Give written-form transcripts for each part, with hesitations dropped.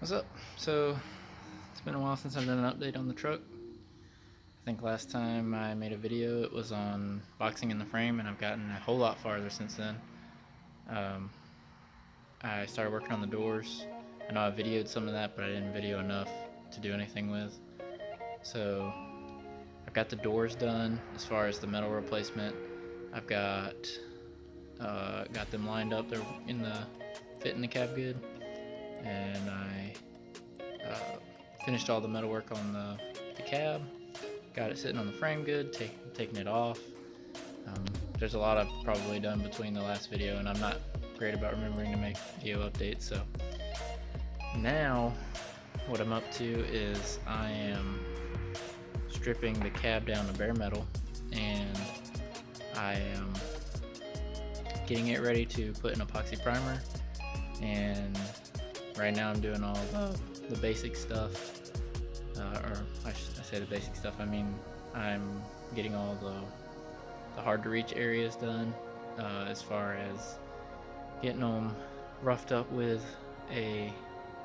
What's up? So, it's been a while since I've done an update on the truck. I think last time I made a video it was on boxing in the frame, and I've gotten a whole lot farther since then. Um, I started working on the doors. I know I videoed some of that, but I didn't video enough to do anything with. So, I've got the doors done as far as the metal replacement. I've got them lined up. They're fitting the cab good, and I finished all the metal work on the cab, got it sitting on the frame good, taking it off. There's a lot I've probably done between the last video, and I'm not great about remembering to make video updates, so now what I'm up to is I am stripping the cab down to bare metal, and I am getting it ready to put an epoxy primer. And right now I'm doing all the basic stuff, or I say the basic stuff, I mean I'm getting all the hard to reach areas done, as far as getting them roughed up with a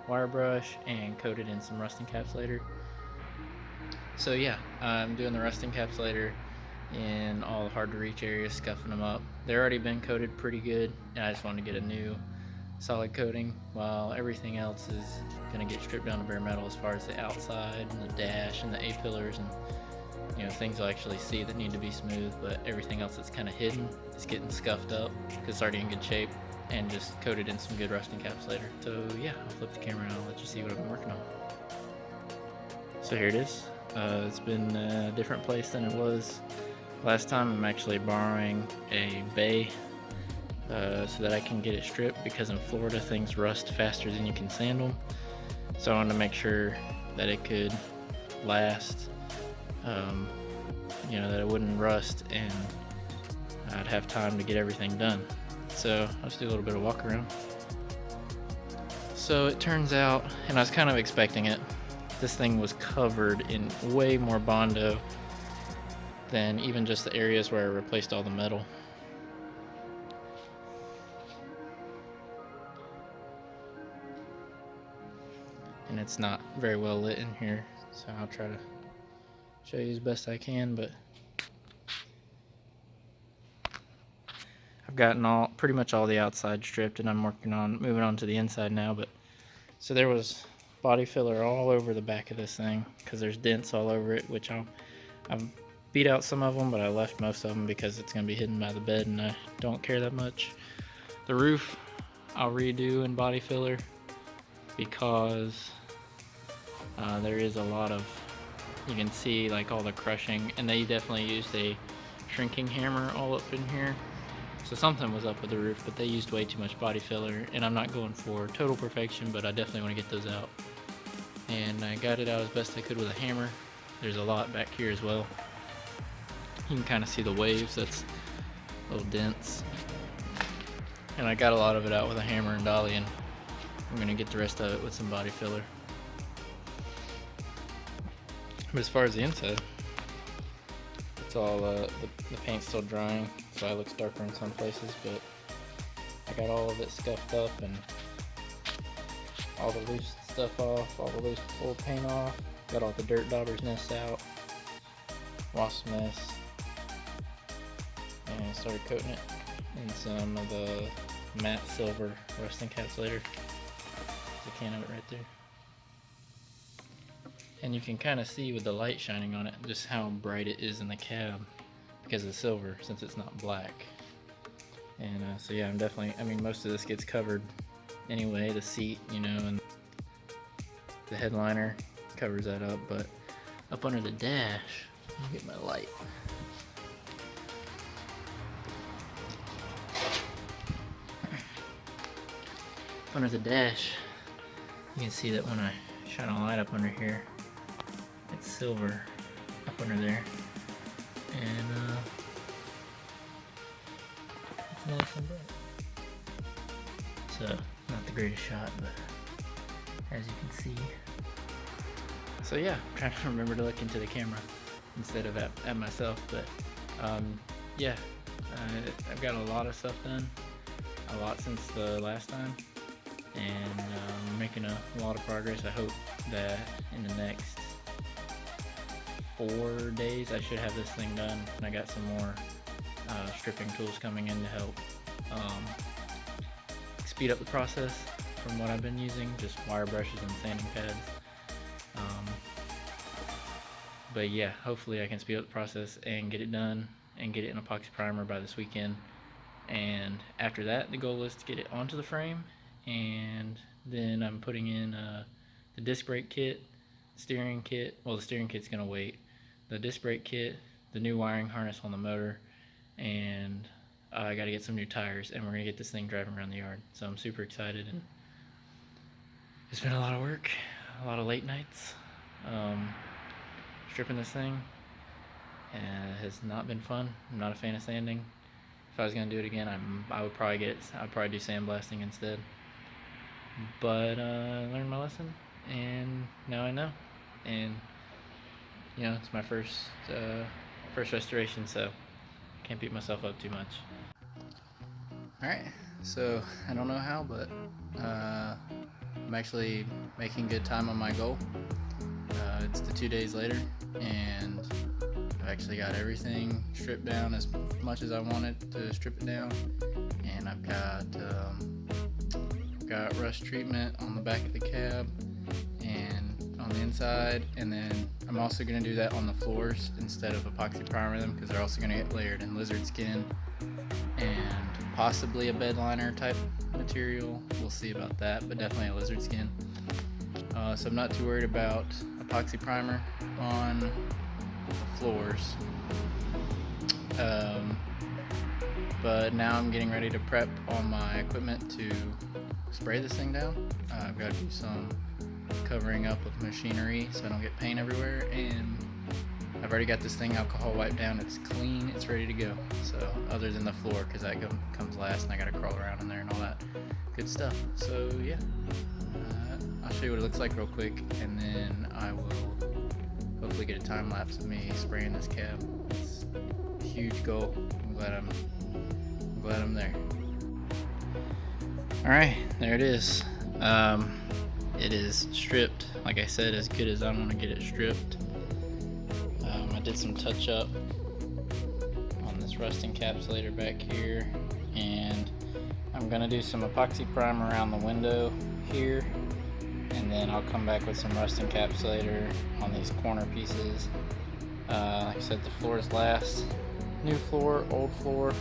wire brush and coated in some rust encapsulator. So yeah, I'm doing the rust encapsulator in all the hard to reach areas, scuffing them up. They've already been coated pretty good, and I just wanted to get a new solid coating, while everything else is going to get stripped down to bare metal as far as the outside and the dash and the A-pillars and things you'll actually see that need to be smooth, but everything else that's kind of hidden is getting scuffed up because it's already in good shape and just coated in some good rust encapsulator. So yeah, I'll flip the camera and I'll let you see what I've been working on. So here it is. It's been a different place than it was last time. I'm actually borrowing a bay so that I can get it stripped, because in Florida things rust faster than you can sand them. So I wanted to make sure that it could last, that it wouldn't rust, and I'd have time to get everything done. So I'll just do a little bit of walk around. So it turns out, and I was kind of expecting it, this thing was covered in way more Bondo than even just the areas where I replaced all the metal. And it's not very well lit in here, so I'll try to show you as best I can, but I've gotten pretty much all the outside stripped, and I'm moving on to the inside now. But so there was body filler all over the back of this thing because there's dents all over it, which I've beat out some of them, but I left most of them because it's going to be hidden by the bed and I don't care that much. The roof I'll redo in body filler because there is a lot of, you can see like all the crushing, and they definitely used a shrinking hammer all up in here. So something was up with the roof, but they used way too much body filler, and I'm not going for total perfection, but I definitely want to get those out. And I got it out as best I could with a hammer. There's a lot back here as well. You can kind of see the waves, that's little dents. And I got a lot of it out with a hammer and dolly, and I'm going to get the rest of it with some body filler. But as far as the inside, it's all, the paint's still drying, so it looks darker in some places, but I got all of it scuffed up and all the loose stuff off, all the loose old paint off, got all the dirt daughter's nests out, wasp nests, and started coating it in some of the matte silver rust encapsulator. There's a can of it right there. And you can kind of see with the light shining on it just how bright it is in the cab because of the silver, since it's not black. And so yeah, most of this gets covered anyway, the seat, and the headliner covers that up, but up under the dash, let me get my light. Up under the dash, you can see that when I shine a light up under here, it's silver up under there, and it's nice and bright. So not the greatest shot, but as you can see. So yeah, I'm trying to remember to look into the camera instead of at myself, but yeah, I've got a lot of stuff done, a lot since the last time. and making a lot of progress. I hope that in the next 4 days I should have this thing done. And I got some more stripping tools coming in to help speed up the process from what I've been using, just wire brushes and sanding pads. But yeah, hopefully I can speed up the process and get it done and get it in epoxy primer by this weekend. And after that, the goal is to get it onto the frame, and then I'm putting in the disc brake kit, steering kit. Well, the steering kit's gonna wait. The disc brake kit, the new wiring harness on the motor, and I gotta get some new tires, and we're gonna get this thing driving around the yard. So I'm super excited, and it's been a lot of work, a lot of late nights stripping this thing, and it has not been fun. I'm not a fan of sanding. If I was gonna do it again, I'd probably do sandblasting instead. But I learned my lesson, and now I know. And you know, it's my first restoration, so I can't beat myself up too much. Alright, so I don't know how, but I'm actually making good time on my goal. It's the 2 days later, and I've actually got everything stripped down as much as I wanted to strip it down, and I've got rust treatment on the back of the cab and on the inside, and then I'm also going to do that on the floors instead of epoxy primer them, because they're also going to get layered in lizard skin and possibly a bed liner type material. We'll see about that, but definitely a lizard skin. So I'm not too worried about epoxy primer on the floors. But now I'm getting ready to prep all my equipment to spray this thing down. I've got to do some covering up of machinery so I don't get paint everywhere, and I've already got this thing alcohol wiped down. It's clean, it's ready to go. So other than the floor, because that comes last and I got to crawl around in there and all that good stuff. So yeah, I'll show you what it looks like real quick, and then I will hopefully get a time lapse of me spraying this cab. It's a huge goal. I'm glad I'm there. Alright, there it is. It is stripped, like I said, as good as I want to get it stripped. I did some touch up on this rust encapsulator back here, and I'm going to do some epoxy primer around the window here, and then I'll come back with some rust encapsulator on these corner pieces. Like I said, the floor is last. New floor, old floor.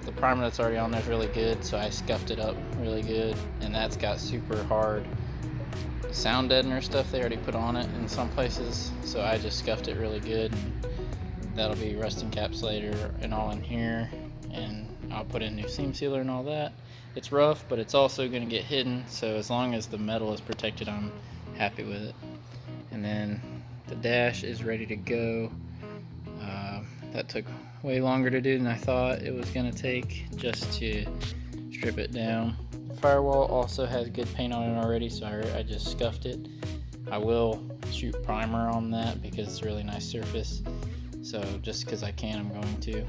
The primer that's already on there is really good, so I scuffed it up really good, and that's got super hard sound deadener stuff they already put on it in some places, so I just scuffed it really good, and that'll be rust encapsulator and all in here, and I'll put in new seam sealer and all that. It's rough, but it's also going to get hidden, so as long as the metal is protected, I'm happy with it. And then the dash is ready to go. That took way longer to do than I thought it was going to take, just to strip it down. Firewall also has good paint on it already, so I just scuffed it. I will shoot primer on that because it's a really nice surface, so just because I can, I'm going to.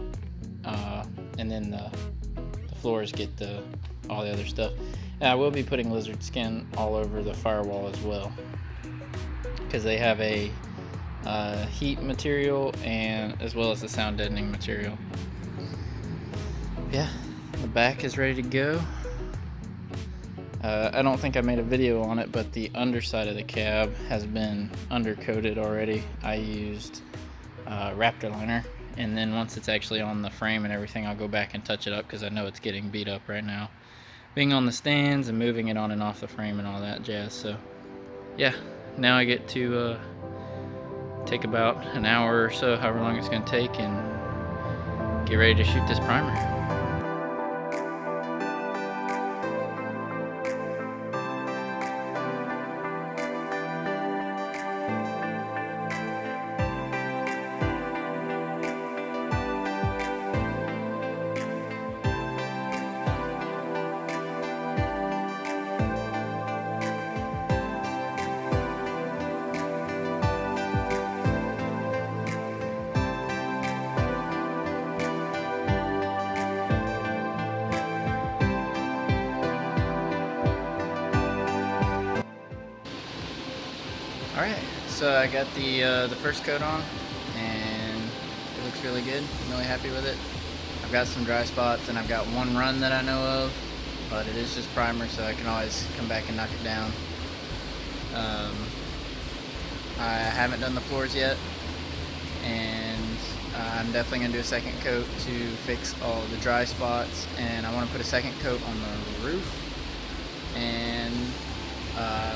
And then the floors get all the other stuff. And I will be putting lizard skin all over the firewall as well, because they have a heat material and as well as the sound deadening material. Yeah, the back is ready to go. I don't think I made a video on it, but the underside of the cab has been undercoated already. I used Raptor liner, and then once it's actually on the frame and everything, I'll go back and touch it up, because I know it's getting beat up right now, being on the stands and moving it on and off the frame and all that jazz. So yeah, now I get to take about an hour or so, however long it's going to take, and get ready to shoot this primer. Alright, so I got the first coat on, and it looks really good. I'm really happy with it. I've got some dry spots, and I've got one run that I know of, but it is just primer, so I can always come back and knock it down. I haven't done the floors yet, and I'm definitely going to do a second coat to fix all the dry spots, and I want to put a second coat on the roof, and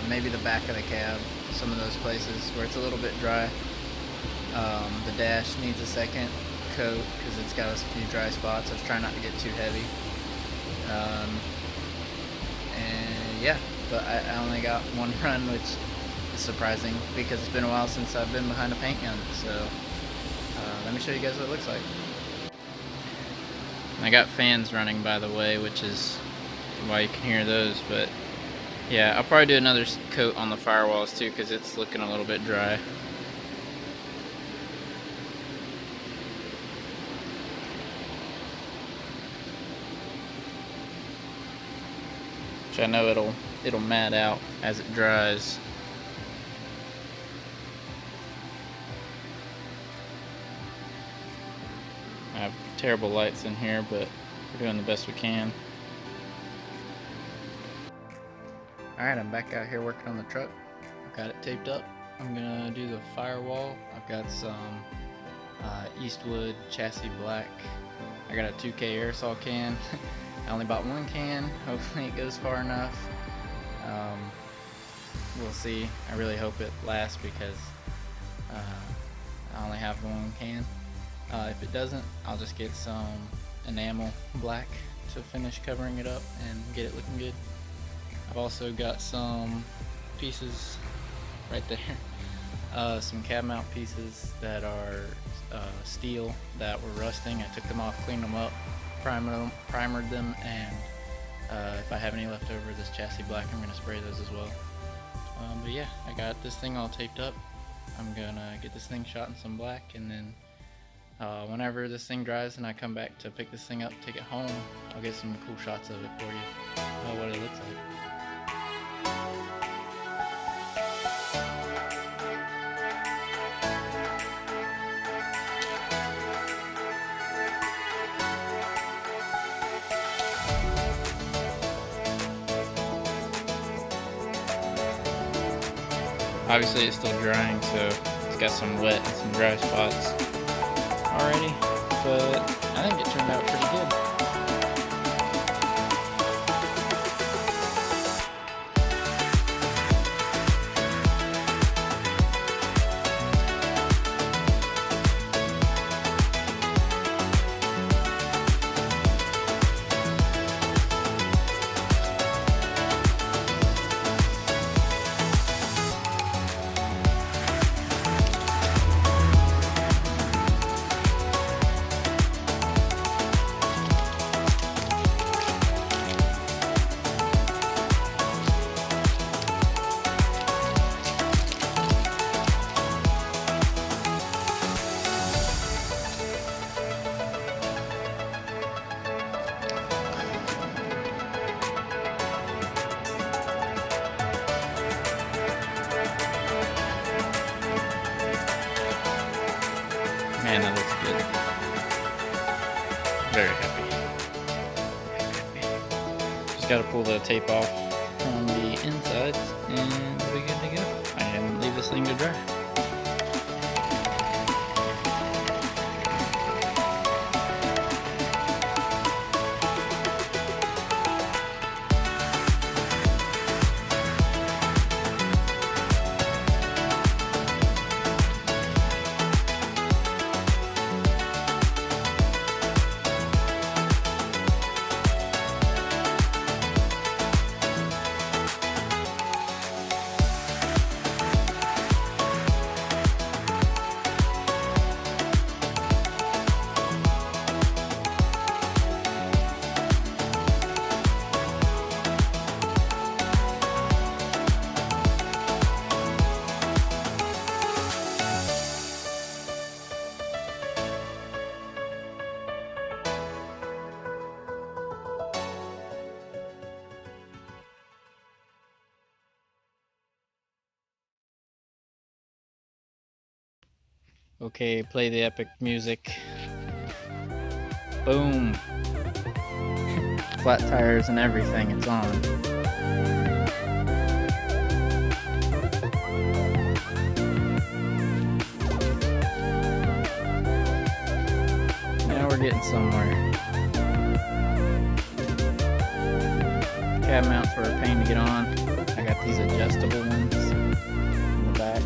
maybe the back of the cab, some of those places where it's a little bit dry. The dash needs a second coat because it's got a few dry spots. I was trying not to get too heavy. And yeah, but I only got one run, which is surprising because it's been a while since I've been behind a paint gun. So let me show you guys what it looks like. I got fans running, by the way, which is why you can hear those. But yeah, I'll probably do another coat on the firewalls too because it's looking a little bit dry. Which I know it'll mat out as it dries. I have terrible lights in here, but we're doing the best we can. Alright, I'm back out here working on the truck. I've got it taped up. I'm gonna do the firewall. I've got some Eastwood chassis black. I got a 2K aerosol can. I only bought one can. Hopefully it goes far enough. We'll see. I really hope it lasts because I only have one can. If it doesn't, I'll just get some enamel black to finish covering it up and get it looking good. I've also got some pieces right there. Some cab mount pieces that are steel that were rusting. I took them off, cleaned them up, primered them, and if I have any left over this chassis black, I'm going to spray those as well. But yeah, I got this thing all taped up. I'm going to get this thing shot in some black, and then whenever this thing dries and I come back to pick this thing up, take it home, I'll get some cool shots of it for you, what it looks like. Obviously it's still drying, so it's got some wet and some dry spots already, but I think it turned out pretty good. Man, that looks good. Very happy. Just gotta pull the tape off from the insides and we'll be good to go. And leave this thing to dry. Okay, play the epic music. Boom. Flat tires and everything, it's on. Now we're getting somewhere. Cab mounts were a pain to get on. I got these adjustable ones in the back.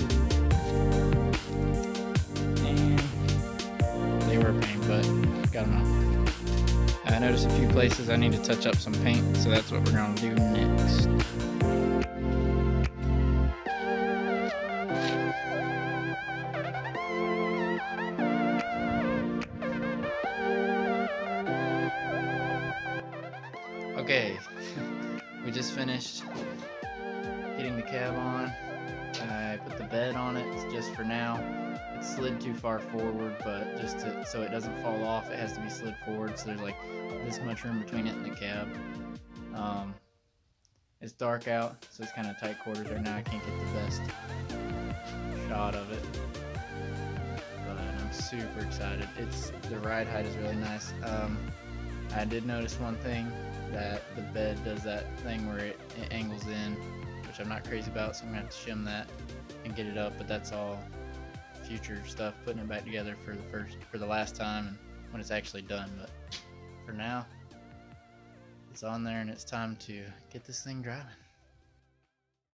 And they were a pain, but got them on. I noticed a few places I need to touch up some paint, so that's what we're going to do next. Okay, we just finished getting the cab on. I put the bed on it just for now. It slid too far forward, but just so it doesn't fall off, it has to be slid forward, so there's like this much room between it and the cab. It's dark out, so it's kind of tight quarters right now. I can't get the best shot of it, but I'm super excited. The ride height is really nice. I did notice one thing, that the bed does that thing where it angles in, which I'm not crazy about, so I'm gonna have to shim that and get it up, but that's all future stuff, putting it back together for the last time and when it's actually done. But for now, it's on there and it's time to get this thing driving.